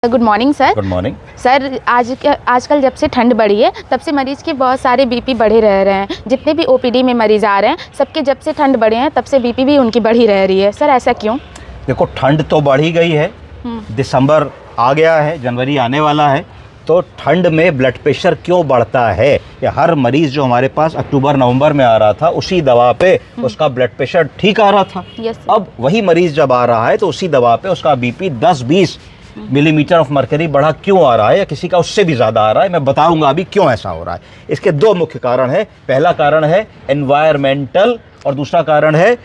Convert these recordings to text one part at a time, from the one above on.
Good morning sir. Good morning sir, आजकल जब से ठंड बढ़ी है तब से मरीज़ के बहुत सारे बीपी बढ़े रह रहे हैं। जितने भी ओपीडी में मरीज़ आ रहे हैं सबके जब से ठंड बढ़े हैं तब से बीपी भी उनकी बढ़ी रह रही है। सर ऐसा क्यों? देखो, ठंड तो बढ़ ही गई है, दिसंबर आ गया है, जनवरी आने वाला है, तो ठंड में ब्लड प्रेशर क्यों बढ़ता है? या हर मरीज़ जो हमारे पास अक्टूबर नवंबर में आ रहा था उसी दवा पे उसका ब्लड प्रेशर ठीक आ रहा था। अब वही मरीज़ जब आ रहा है तो उसी दवा पे उसका बीपी 10-20 मिलीमीटर ऑफ मरकरी बढ़ा क्यों आ रहा है, या किसी का उससे भी ज़्यादा आ रहा है। मैं बताऊंगा अभी क्यों ऐसा हो रहा है। इसके दो मुख्य कारण है। पहला कारण है एनवायरमेंटल और दूसरा कारण है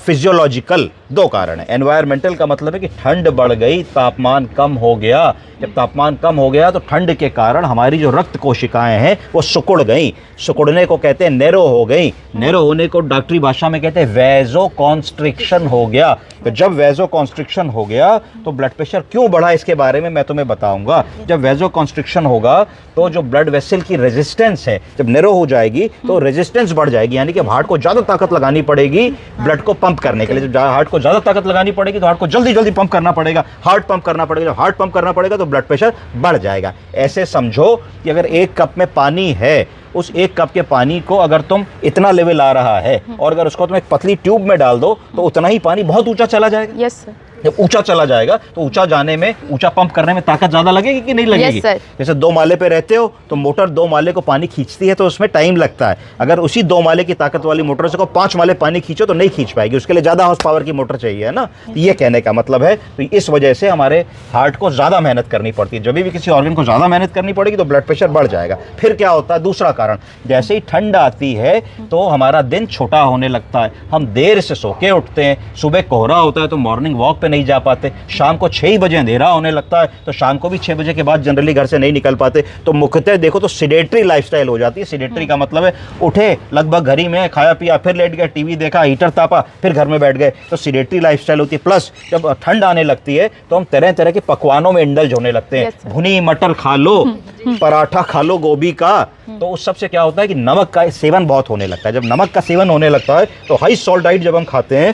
फिजियोलॉजिकल। दो कारण है। एनवायरमेंटल का मतलब है कि ठंड बढ़ गई, तापमान कम हो गया। जब तापमान कम हो गया तो ठंड के कारण हमारी जो रक्त कोशिकाएं हैं वो सिकुड़ गई। सिकुड़ने को कहते हैं नैरो हो गई। नैरो होने को डॉक्टरी भाषा में कहते हैं वैजो कॉन्स्ट्रिक्शन हो गया। तो जब वैजो कॉन्स्ट्रिक्शन हो गया तो ब्लड प्रेशर क्यों बढ़ा, इसके बारे में मैं तुम्हें बताऊंगा। जब वैजो कॉन्स्ट्रिक्शन होगा तो जो ब्लड वेसल की रेजिस्टेंस है, जब नैरो हो जाएगी तो रेजिस्टेंस बढ़ जाएगी, यानी कि हार्ट को ज़्यादा ताकत लगानी पड़ेगी ब्लड को पंप करने के लिए। जब हार्ट को ज़्यादा ताकत लगानी पड़ेगी तो हार्ट को जल्दी जल्दी पंप करना पड़ेगा, हार्ट पंप करना पड़ेगा। जब हार्ट पंप करना पड़ेगा तो ब्लड प्रेशर बढ़ जाएगा। ऐसे समझो कि अगर एक कप में पानी है, उस एक कप के पानी को अगर तुम इतना लेवल आ रहा है और अगर उसको तुम एक पतली ट्यूब में डाल दो तो उतना ही पानी बहुत ऊंचा चला जाएगा। Yes sir. जब ऊंचा चला जाएगा तो ऊंचा जाने में, ऊंचा पंप करने में ताकत ज्यादा लगेगी कि नहीं लगेगी? जैसे 2 माले पे रहते हो तो मोटर 2 माले को पानी खींचती है तो उसमें टाइम लगता है। अगर उसी 2 माले की ताकत वाली मोटर से को 5 माले पानी खींचो तो नहीं खींच पाएगी, उसके लिए ज्यादा हॉर्स पावर की मोटर चाहिए, है ना। तो ये कहने का मतलब है। तो इस वजह से हमारे हार्ट को ज्यादा मेहनत करनी पड़ती है। जब भी किसी ऑर्गन को ज्यादा मेहनत करनी पड़ेगी तो ब्लड प्रेशर बढ़ जाएगा। फिर क्या होता है? दूसरा कारण, जैसे ही ठंड आती है तो हमारा दिन छोटा होने लगता है। हम देर से सो के उठते हैं, सुबह कोहरा होता है तो मॉर्निंग वॉक पे नहीं जा पाते, शाम को 6 बजे अंधेरा होने लगता है तो शाम को भी 6 बजे के बाद जनरली घर से नहीं निकल पाते। तो मुख्यतः देखो तो सिडेटरी लाइफस्टाइल हो जाती है। सिडेटरी का मतलब है उठे, लगभग घर ही में खाया पिया, फिर लेट गए, टीवी देखा, हीटर तापा, फिर घर में बैठ गए, तो सिडेटरी लाइफस्टाइल होती है। प्लस जब ठंड आने लगती है तो हम तरह तरह के पकवानों में इंडल्ज होने लगते हैं। भुनी मटर खा लो, पराठा खा लो गोभी का, तो उस सबसे क्या होता है कि नमक का सेवन बहुत होने लगता है। जब नमक का सेवन होने लगता है तो हाई सॉल्ट डाइट जब हम खाते हैं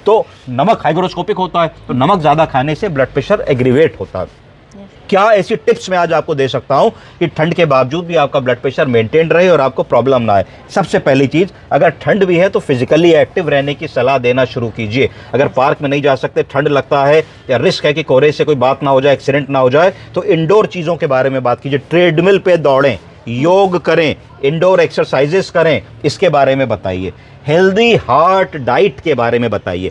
तो नमक हाइग्रोस्कोपिक होता है, तो नमक ज़्यादा खाने से ब्लड प्रेशर एग्रीवेट होता है। क्या ऐसी टिप्स मैं आज आपको दे सकता हूं कि ठंड के बावजूद भी आपका ब्लड प्रेशर मेंटेन रहे और आपको प्रॉब्लम ना आए? सबसे पहली चीज़, अगर ठंड भी है तो फिजिकली एक्टिव रहने की सलाह देना शुरू कीजिए। अगर पार्क में नहीं जा सकते, ठंड लगता है या रिस्क है कि कोहरे से कोई बात ना हो जाए, एक्सीडेंट ना हो जाए, तो इंडोर चीज़ों के बारे में बात कीजिए। ट्रेडमिल पे दौड़ें, योग करें, इंडोर एक्सरसाइजेस करें, इसके बारे में बताइए। हेल्दी हार्ट डाइट के बारे में बताइए।